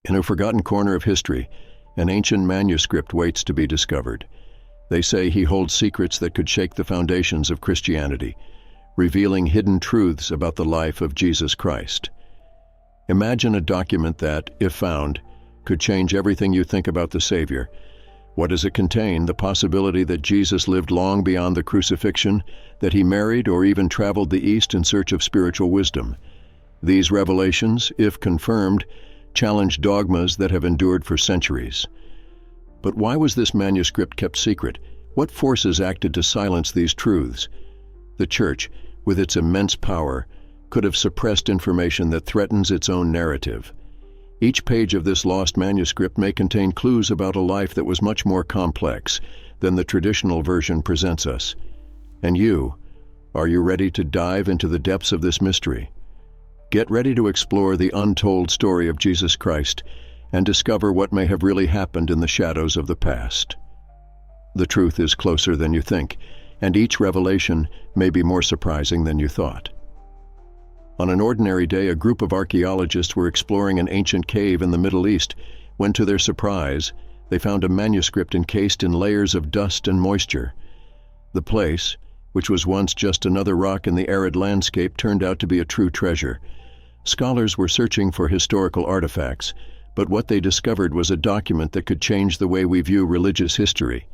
In a forgotten corner of history, an ancient manuscript waits to be discovered. They say he holds secrets that could shake the foundations of Christianity, revealing hidden truths about the life of Jesus Christ. Imagine a document that, if found, could change everything you think about the Savior. What does it contain? The possibility that Jesus lived long beyond the crucifixion, that he married or even traveled the East in search of spiritual wisdom. These revelations, if confirmed, challenge dogmas that have endured for centuries. But why was this manuscript kept secret? What forces acted to silence these truths? The Church, with its immense power, could have suppressed information that threatens its own narrative. Each page of this lost manuscript may contain clues about a life that was much more complex than the traditional version presents us. And you, are you ready to dive into the depths of this mystery? Get ready to explore the untold story of Jesus Christ and discover what may have really happened in the shadows of the past. The truth is closer than you think, and each revelation may be more surprising than you thought. On an ordinary day, a group of archaeologists were exploring an ancient cave in the Middle East when, to their surprise, they found a manuscript encased in layers of dust and moisture. The place, which was once just another rock in the arid landscape, turned out to be a true treasure. Scholars were searching for historical artifacts, but what they discovered was a document that could change the way we view religious history.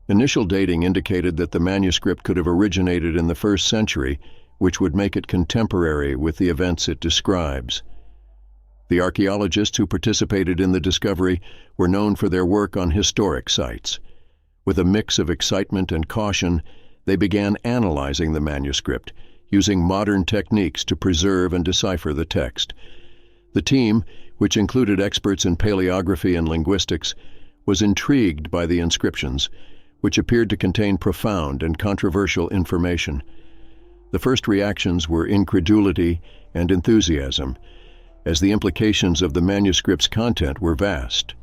Initial dating indicated that the manuscript could have originated in the 1st century, which would make it contemporary with the events it describes. The archaeologists who participated in the discovery were known for their work on historic sites. With a mix of excitement and caution, they began analyzing the manuscript, using modern techniques to preserve and decipher the text. The team, which included experts in paleography and linguistics, was intrigued by the inscriptions, which appeared to contain profound and controversial information. The first reactions were incredulity and enthusiasm, as the implications of the manuscript's content were vast.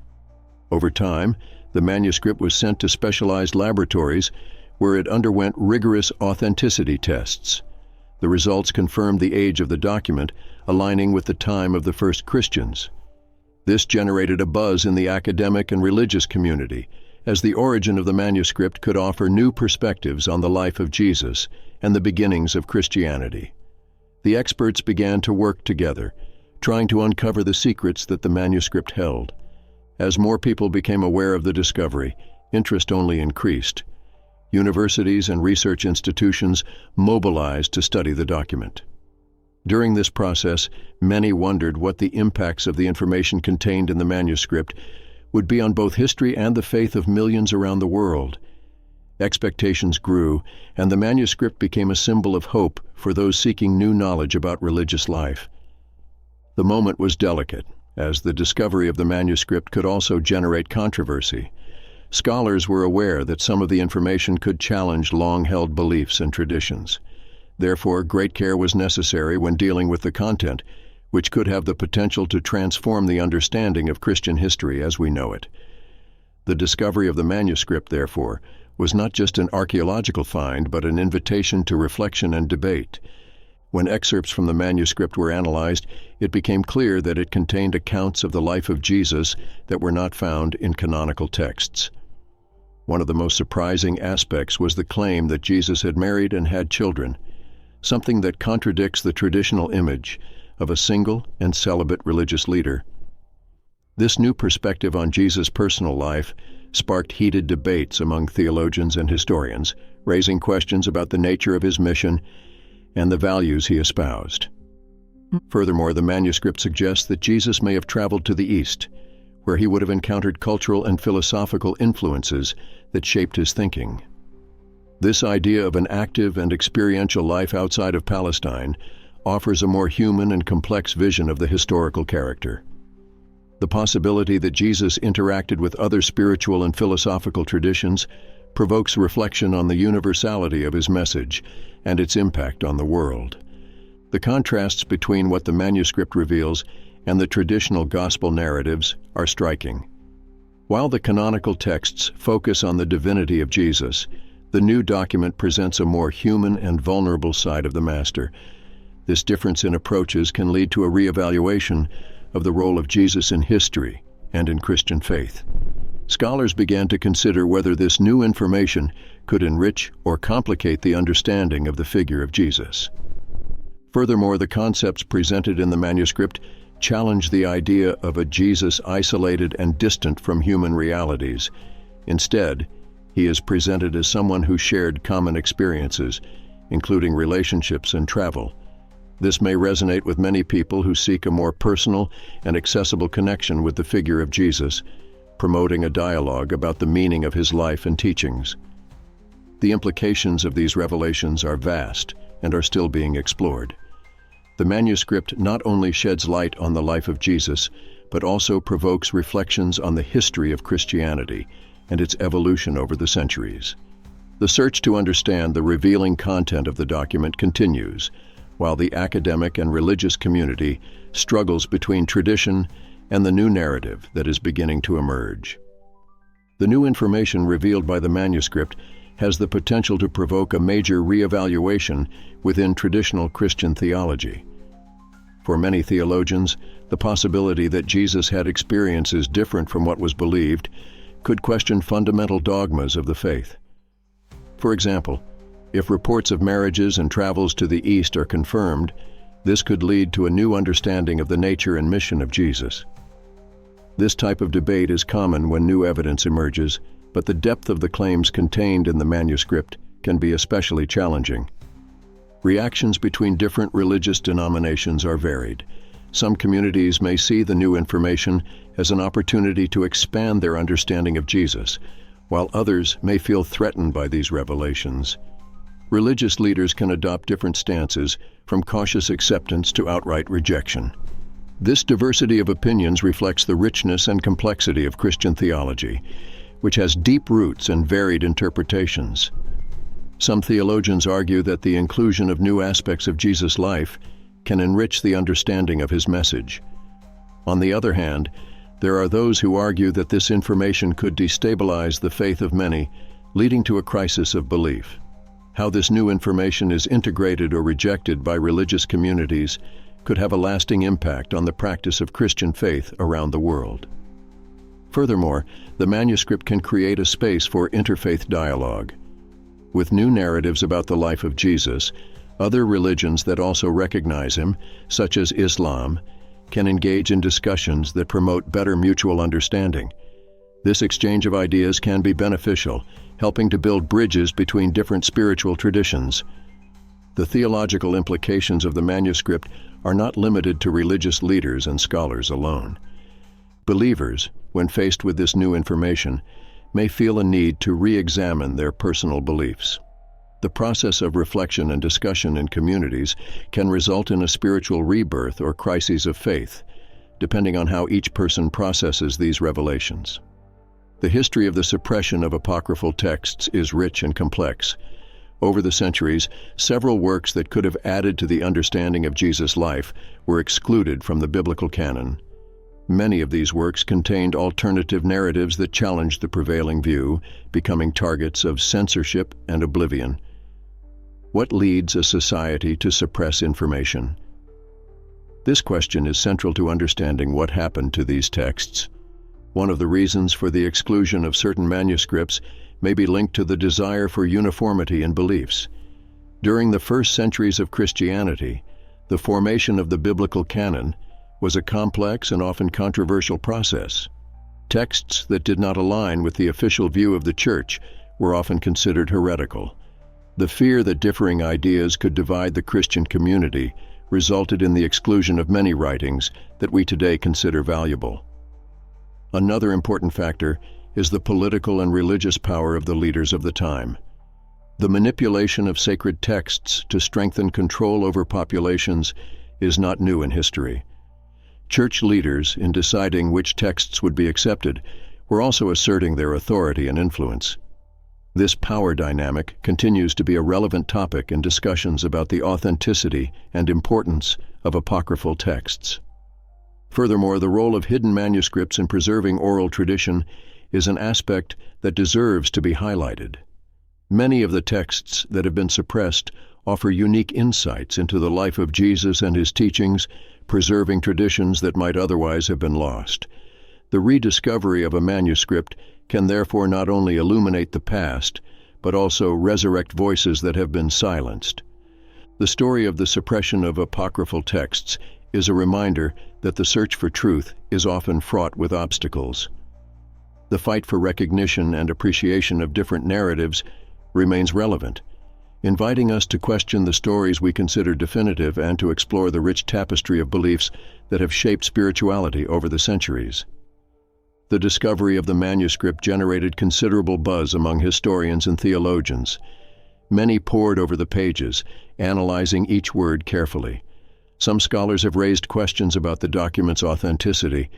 Over time, the manuscript was sent to specialized laboratories where it underwent rigorous authenticity tests. The results confirmed the age of the document, aligning with the time of the first Christians. This generated a buzz in the academic and religious community, as the origin of the manuscript could offer new perspectives on the life of Jesus and the beginnings of Christianity. The experts began to work together, trying to uncover the secrets that the manuscript held. As more people became aware of the discovery, interest only increased. Universities and research institutions mobilized to study the document. During this process, many wondered what the impacts of the information contained in the manuscript would be on both history and the faith of millions around the world. Expectations grew, and the manuscript became a symbol of hope for those seeking new knowledge about religious life. The moment was delicate, as the discovery of the manuscript could also generate controversy. Scholars were aware that some of the information could challenge long-held beliefs and traditions. Therefore, great care was necessary when dealing with the content, which could have the potential to transform the understanding of Christian history as we know it. The discovery of the manuscript, therefore, was not just an archaeological find, but an invitation to reflection and debate. When excerpts from the manuscript were analyzed, it became clear that it contained accounts of the life of Jesus that were not found in canonical texts. One of the most surprising aspects was the claim that Jesus had married and had children, something that contradicts the traditional image of a single and celibate religious leader. This new perspective on Jesus' personal life sparked heated debates among theologians and historians, raising questions about the nature of his mission and the values he espoused. Furthermore, the manuscript suggests that Jesus may have traveled to the East, where he would have encountered cultural and philosophical influences that shaped his thinking. This idea of an active and experiential life outside of Palestine offers a more human and complex vision of the historical character. The possibility that Jesus interacted with other spiritual and philosophical traditions provokes reflection on the universality of his message and its impact on the world. The contrasts between what the manuscript reveals and the traditional gospel narratives are striking. While the canonical texts focus on the divinity of Jesus, the new document presents a more human and vulnerable side of the Master. This difference in approaches can lead to a reevaluation of the role of Jesus in history and in Christian faith. Scholars began to consider whether this new information could enrich or complicate the understanding of the figure of Jesus. Furthermore, the concepts presented in the manuscript challenge the idea of a Jesus isolated and distant from human realities. Instead, he is presented as someone who shared common experiences, including relationships and travel. This may resonate with many people who seek a more personal and accessible connection with the figure of Jesus, promoting a dialogue about the meaning of his life and teachings. The implications of these revelations are vast and are still being explored. The manuscript not only sheds light on the life of Jesus, but also provokes reflections on the history of Christianity and its evolution over the centuries. The search to understand the revealing content of the document continues, while the academic and religious community struggles between tradition and the new narrative that is beginning to emerge. The new information revealed by the manuscript has the potential to provoke a major reevaluation within traditional Christian theology. For many theologians, the possibility that Jesus had experiences different from what was believed could question fundamental dogmas of the faith. For example, if reports of marriages and travels to the East are confirmed, this could lead to a new understanding of the nature and mission of Jesus. This type of debate is common when new evidence emerges, but the depth of the claims contained in the manuscript can be especially challenging. Reactions between different religious denominations are varied. Some communities may see the new information as an opportunity to expand their understanding of Jesus, while others may feel threatened by these revelations. Religious leaders can adopt different stances, from cautious acceptance to outright rejection. This diversity of opinions reflects the richness and complexity of Christian theology, which has deep roots and varied interpretations. Some theologians argue that the inclusion of new aspects of Jesus' life can enrich the understanding of his message. On the other hand, there are those who argue that this information could destabilize the faith of many, leading to a crisis of belief. How this new information is integrated or rejected by religious communities could have a lasting impact on the practice of Christian faith around the world. Furthermore, the manuscript can create a space for interfaith dialogue. With new narratives about the life of Jesus, other religions that also recognize him, such as Islam, can engage in discussions that promote better mutual understanding. This exchange of ideas can be beneficial, helping to build bridges between different spiritual traditions. The theological implications of the manuscript are not limited to religious leaders and scholars alone. Believers, when faced with this new information, may feel a need to re-examine their personal beliefs. The process of reflection and discussion in communities can result in a spiritual rebirth or crises of faith, depending on how each person processes these revelations. The history of the suppression of apocryphal texts is rich and complex. Over the centuries, several works that could have added to the understanding of Jesus' life were excluded from the biblical canon. Many of these works contained alternative narratives that challenged the prevailing view, becoming targets of censorship and oblivion. What leads a society to suppress information? This question is central to understanding what happened to these texts. One of the reasons for the exclusion of certain manuscripts may be linked to the desire for uniformity in beliefs. During the first centuries of Christianity, the formation of the biblical canon was a complex and often controversial process. Texts that did not align with the official view of the Church were often considered heretical. The fear that differing ideas could divide the Christian community resulted in the exclusion of many writings that we today consider valuable. Another important factor is the political and religious power of the leaders of the time. The manipulation of sacred texts to strengthen control over populations is not new in history. Church leaders, in deciding which texts would be accepted, were also asserting their authority and influence. This power dynamic continues to be a relevant topic in discussions about the authenticity and importance of apocryphal texts. Furthermore, the role of hidden manuscripts in preserving oral tradition is an aspect that deserves to be highlighted. Many of the texts that have been suppressed offer unique insights into the life of Jesus and his teachings, preserving traditions that might otherwise have been lost. The rediscovery of a manuscript can therefore not only illuminate the past, but also resurrect voices that have been silenced. The story of the suppression of apocryphal texts is a reminder that the search for truth is often fraught with obstacles. The fight for recognition and appreciation of different narratives remains relevant, inviting us to question the stories we consider definitive and to explore the rich tapestry of beliefs that have shaped spirituality over the centuries. The discovery of the manuscript generated considerable buzz among historians and theologians. Many pored over the pages, analyzing each word carefully. Some scholars have raised questions about the document's authenticity,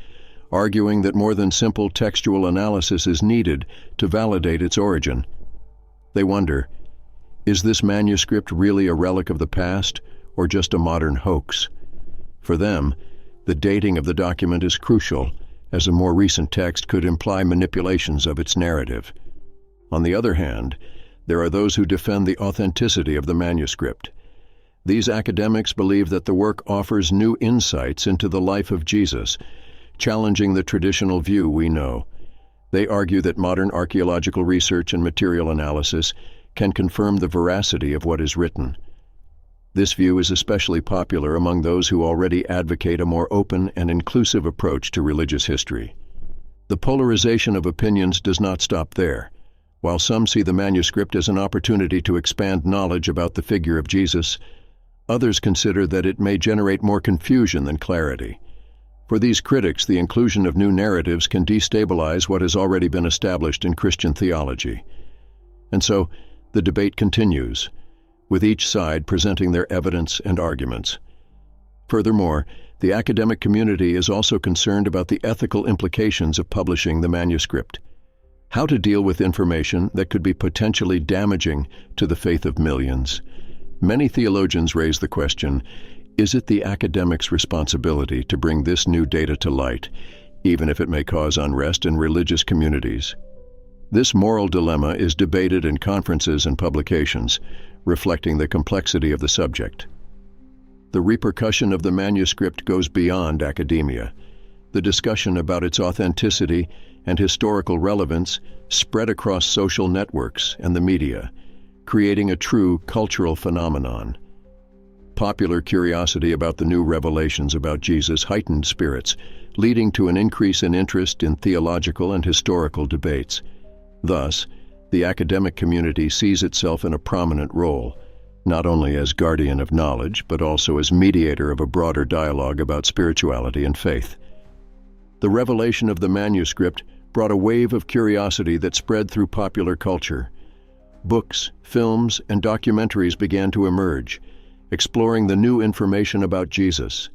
arguing that more than simple textual analysis is needed to validate its origin. They wonder, is this manuscript really a relic of the past or just a modern hoax? For them, the dating of the document is crucial, as a more recent text could imply manipulations of its narrative. On the other hand, there are those who defend the authenticity of the manuscript. These academics believe that the work offers new insights into the life of Jesus, challenging the traditional view we know. They argue that modern archaeological research and material analysis can confirm the veracity of what is written. This view is especially popular among those who already advocate a more open and inclusive approach to religious history. The polarization of opinions does not stop there. While some see the manuscript as an opportunity to expand knowledge about the figure of Jesus, others consider that it may generate more confusion than clarity. For these critics, the inclusion of new narratives can destabilize what has already been established in Christian theology. And so, the debate continues, with each side presenting their evidence and arguments. Furthermore, the academic community is also concerned about the ethical implications of publishing the manuscript. How to deal with information that could be potentially damaging to the faith of millions. Many theologians raise the question, is it the academic's responsibility to bring this new data to light, even if it may cause unrest in religious communities? This moral dilemma is debated in conferences and publications, reflecting the complexity of the subject. The repercussion of the manuscript goes beyond academia. The discussion about its authenticity and historical relevance spread across social networks and the media, creating a true cultural phenomenon. Popular curiosity about the new revelations about Jesus heightened spirits, leading to an increase in interest in theological and historical debates. Thus, the academic community sees itself in a prominent role, not only as guardian of knowledge, but also as mediator of a broader dialogue about spirituality and faith. The revelation of the manuscript brought a wave of curiosity that spread through popular culture. Books, films, and documentaries began to emerge, exploring the new information about Jesus.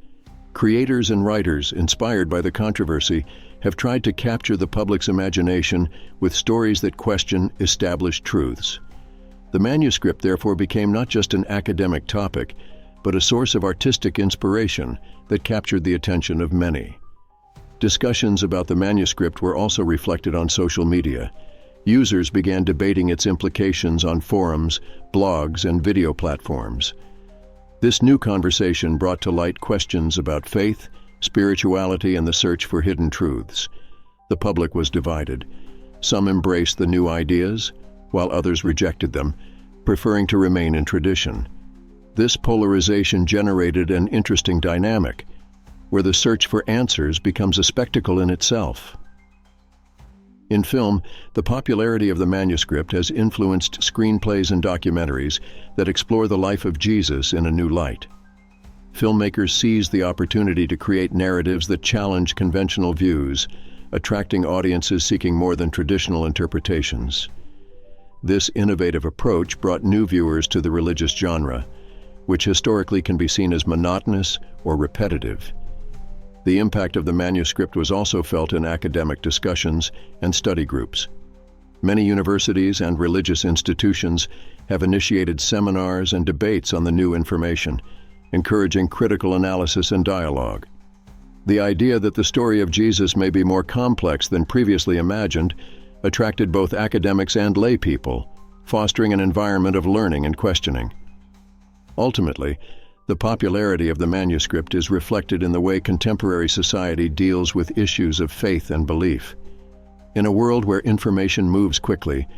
Creators and writers, inspired by the controversy, have tried to capture the public's imagination with stories that question established truths. The manuscript therefore became not just an academic topic, but a source of artistic inspiration that captured the attention of many. Discussions about the manuscript were also reflected on social media. Users began debating its implications on forums, blogs, and video platforms. This new conversation brought to light questions about faith, spirituality, and the search for hidden truths. The public was divided. Some embraced the new ideas, while others rejected them, preferring to remain in tradition. This polarization generated an interesting dynamic, where the search for answers becomes a spectacle in itself. In film, the popularity of the manuscript has influenced screenplays and documentaries that explore the life of Jesus in a new light. Filmmakers seize the opportunity to create narratives that challenge conventional views, attracting audiences seeking more than traditional interpretations. This innovative approach brought new viewers to the religious genre, which historically can be seen as monotonous or repetitive. The impact of the manuscript was also felt in academic discussions and study groups. Many universities and religious institutions have initiated seminars and debates on the new information, encouraging critical analysis and dialogue. The idea that the story of Jesus may be more complex than previously imagined attracted both academics and lay people, fostering an environment of learning and questioning. Ultimately, The popularity of the manuscript is reflected in the way contemporary society deals with issues of faith and belief. In a world where information moves quickly,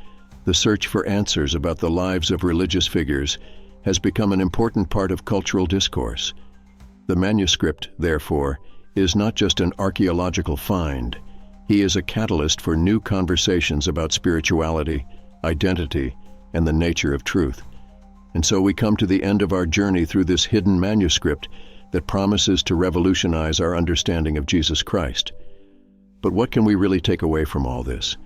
the search for answers about the lives of religious figures has become an important part of cultural discourse. The manuscript, therefore, is not just an archaeological find. He is a catalyst for new conversations about spirituality, identity, and the nature of truth. And so we come to the end of our journey through this hidden manuscript that promises to revolutionize our understanding of Jesus Christ. But what can we really take away from all this?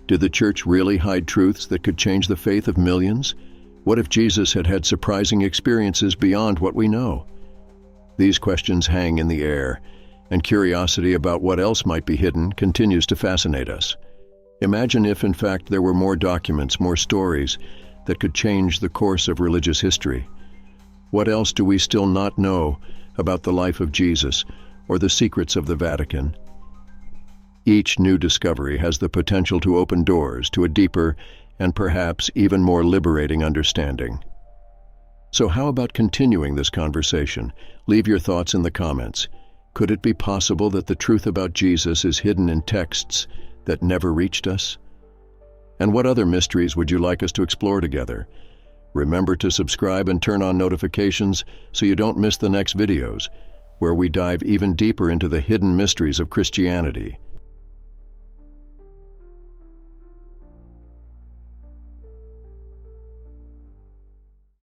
Did the Church really hide truths that could change the faith of millions? What if Jesus had had surprising experiences beyond what we know? These questions hang in the air, and curiosity about what else might be hidden continues to fascinate us. Imagine if, in fact, there were more documents, more stories that could change the course of religious history. What else do we still not know about the life of Jesus or the secrets of the Vatican? Each new discovery has the potential to open doors to a deeper and perhaps even more liberating understanding. So how about continuing this conversation? Leave your thoughts in the comments. Could it be possible that the truth about Jesus is hidden in texts that never reached us? And what other mysteries would you like us to explore together? Remember to subscribe and turn on notifications so you don't miss the next videos, where we dive even deeper into the hidden mysteries of Christianity.